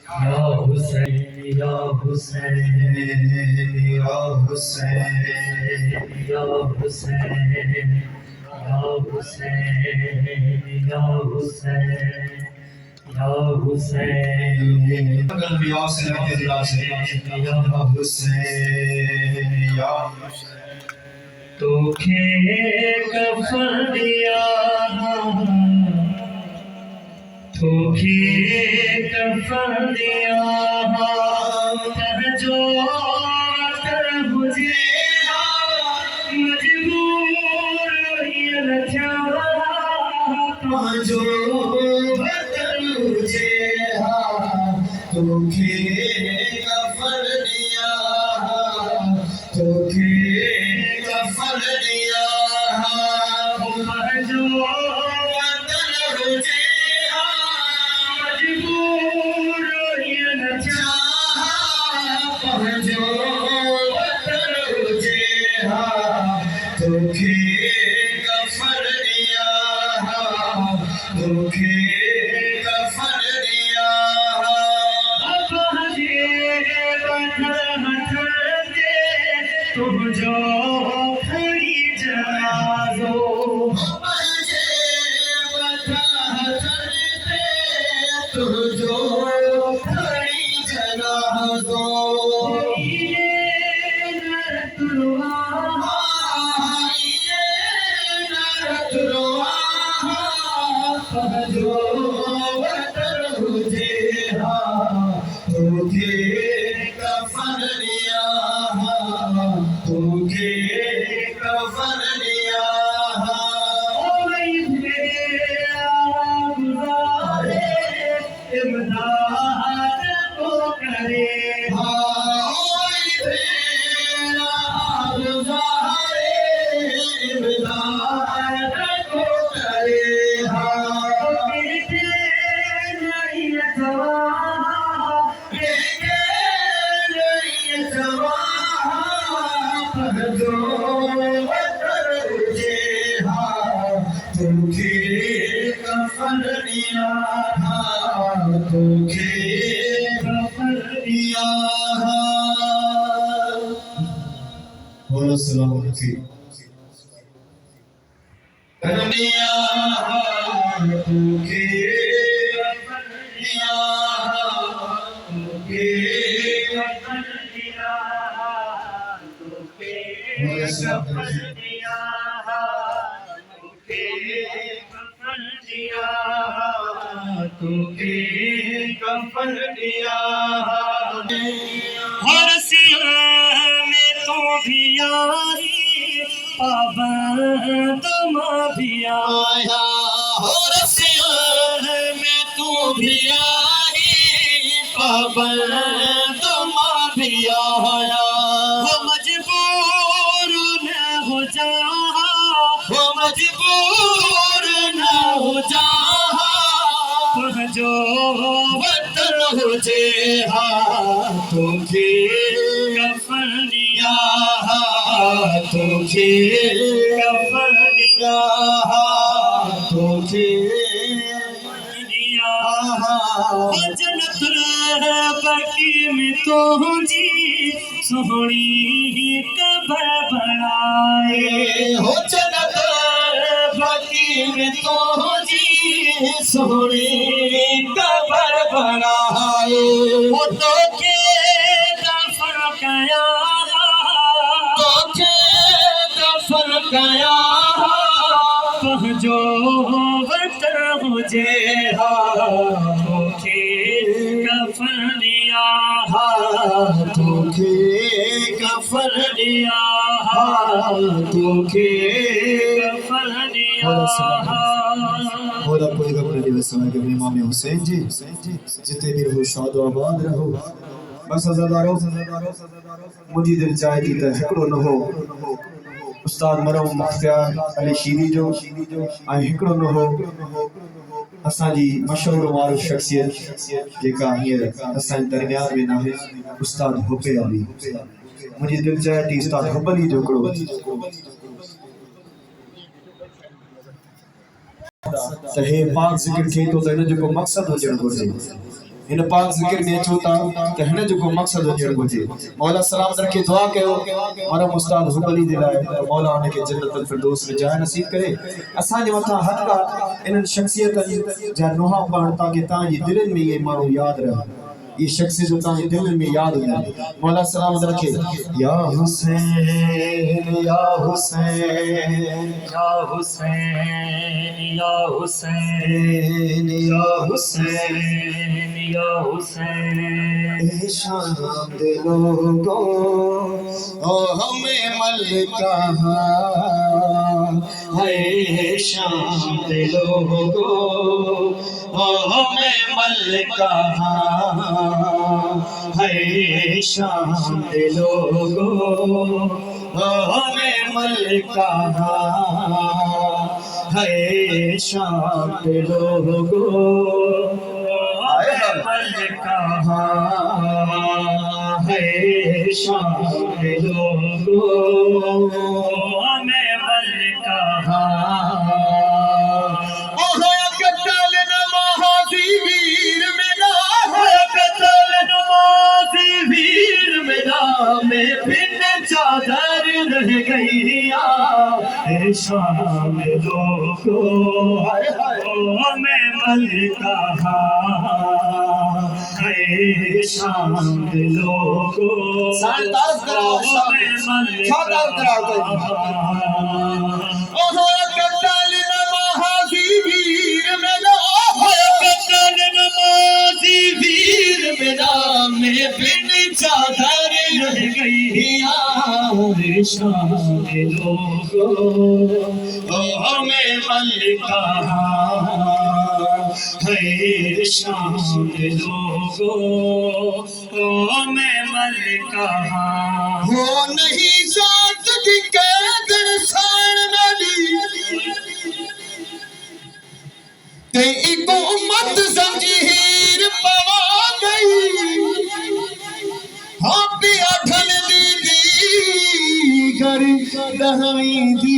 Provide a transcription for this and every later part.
या हुसैन या हुसैन या हुसैन या हुसैन या हुसैन या हुसैन या हुसैन या हुसैन या तोखे कफन दिया तोखे कफन दिया कर जो कर मुझे मजबूर ये न था जो बदल मुझे तोखे कफन दिया तोखे कफन दिया जो बदल मुझे मजबूर ये न था जो बदल मुझे तोखे कफन दिया तोखे कफन दिया तुम जो खड़ी जनाजो तुम जो खड़ी जनाजो जो वतन मुझे तोखे कफन दिया तोखे कफन दिया इमदाद को करे तोखे कफन दिया तोखे कफन दिया बोलो सलाम अलैकुम कन्हैया तोखे कफन दिया तोखे कफन दिया तोखे कफन दिया तोखे कफन दिया हर सिर में तो भी आई पाबंद माँ भी आया और सिर में तू भी आई पाबंद माँ भी आया वो मजबूर न हो जा वो मजबूर न हो जा जो वतन हो जे तोखे कफन दिया तोखे कफन दिया तोखे दिया जन्नत बकी में तो जी सोहनी कबर बनाए हो जन्नत बकी में तो जी सोनी कबर बनाए वो तोखे दफन कया तोखे दफन कया जो वतन मुझे तोखे कफन दिया तोखे कफन दिया तोखे कफन दिया और अब कोई अपने दिवस समय के इमाम हुसैन जी जिते भी रहो शाद आबाद रहो बस अज़ादारो मुझी दिल चाहे थी त हिकड़ो न हो उस्ताद मरहूम मुख्तियार अली शीरी जो ऐं हिकड़ो न हो असांजी मशहूर मारूफ़ शख्सियत जेका हींअर असांजे दरमियान में नाहे उस्ताद हुबे अली मुझी दिल चाहे थी उस्ताद हुबे अली जो हिकड़ो त हे पाक ज़िक्र थिए थो त हिन जो को मक़सदु हुजणु घुरिजे इन पाक जिक्र में चोता त हिन जो को मकसद वजण घुजे मौला सलाम रखे दुआ कयो मारा उस्ताद हुबली दिलाए मौला उन के जन्नत फिरदौस में जाए नसीब करे असा जे मथा हक का इन शख्सियत जा नोहा पाण ताकि ता जी दिल में ये मानो याद रहे ये शख्स जो ताकि दिल में याद हो मौला सलाम रखे या हुसैन या हुसैन या हुसैन या हुसैन या हुसैन या हुसैन ए शाम दे लोगो ओ हमें मलका है शाम दे लोगो ओ हमें मलका है शाम दे लोगो ओ हमें मलका है शाम दे लोगो है शाम दे लोगो हमें मलका में फिर चादर रह गई शाम लोगो हमें मलका है शाम लोगो तारीफ कराओ तारीफ कराओ ओ कत्ल नमाज़ी वीर मेरा कत्ल नमाज़ी वीर मेरा में बिन चादर रह गई शाम लोगो ओ हमें मलका है शाम लोगो ओ हमें मलका हो नहीं जात की कैदन साण नदी ते एक उम्मत जंजीर पवा गई हाँ पिया ढल दी कर दहवी दी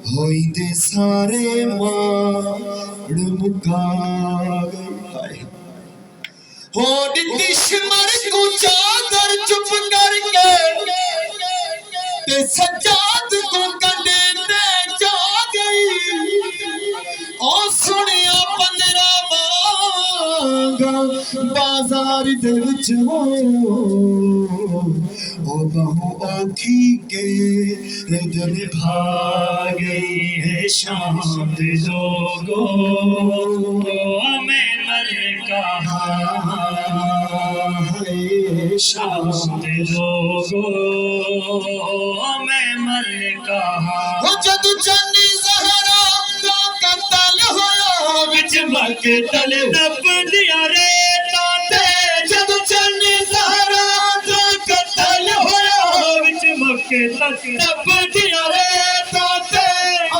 होई दे सारे माड़ मुका गए हो दुश्मन को चादर चुप करके ते सजाद को कंडे ते जा गई ओ सुनिया 15 बागा बाजार दे विच हो ओ बहु आखी के दिल भाग गई है शाम लोगो हमें मलका है शाम लोगो हमें मलका हो जद चन्नी ज़हरा का कत्ल होया विच मकतल दब दिया रे ताते जद चन्नी ज़हरा का कत्ल होया विच मकतल दब दिया रे ताते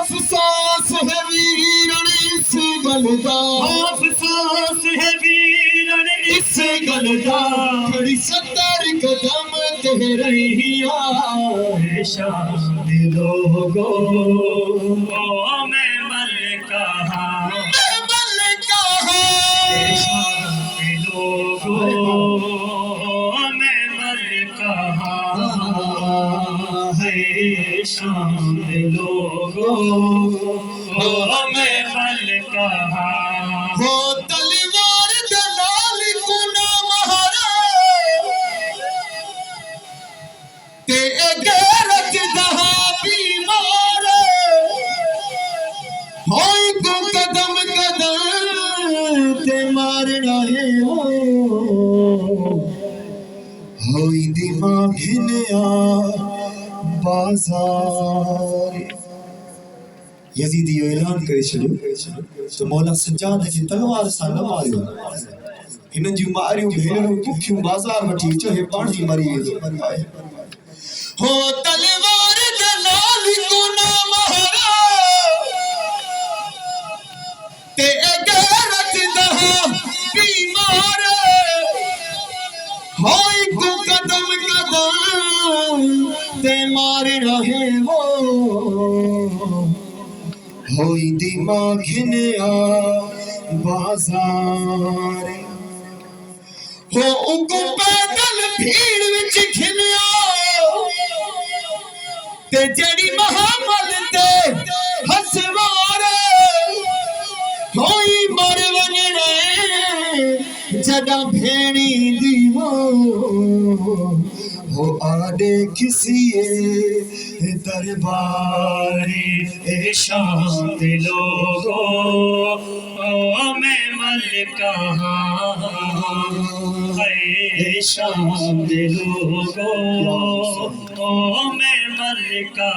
अफसोस है वीरन इस गलदा अफसोस है वीरन इस गलदा थोड़ी 70 कदम ते रहिया है शाम लोगो हमें मलका लोगो हमें मलका है शाम लोगो हमें मलका हो तलवार दलाल को ना महारा ते गैरत दहा बीमार होई को कदम कदम ते मारना है होई दिमाग हिलया बाजार यजीदी ऐलान करे छॾियो तो मौला सज्जाद जी तलवार सां न मारियो हिन जी मारियूं भेणूं भुखियूं बाज़ार वठी अचो हे पाण जी मरी वेंदो हो तलवार दलाल को ना महारा ते गैरत दहा बीमार होई को कदम कदम ते मार रहे हो होई दिमाग हिनया बाजार हो उनको पैदल भीड़ विच खिलिया ते जड़ी महामल ते हसवार होई मर वजने जदा भेणी दीवो हो आडे किसी दरबारी ए शाम दे लोगो ओ मैं मलका ए शाम दे लोगो ओ मैं मलका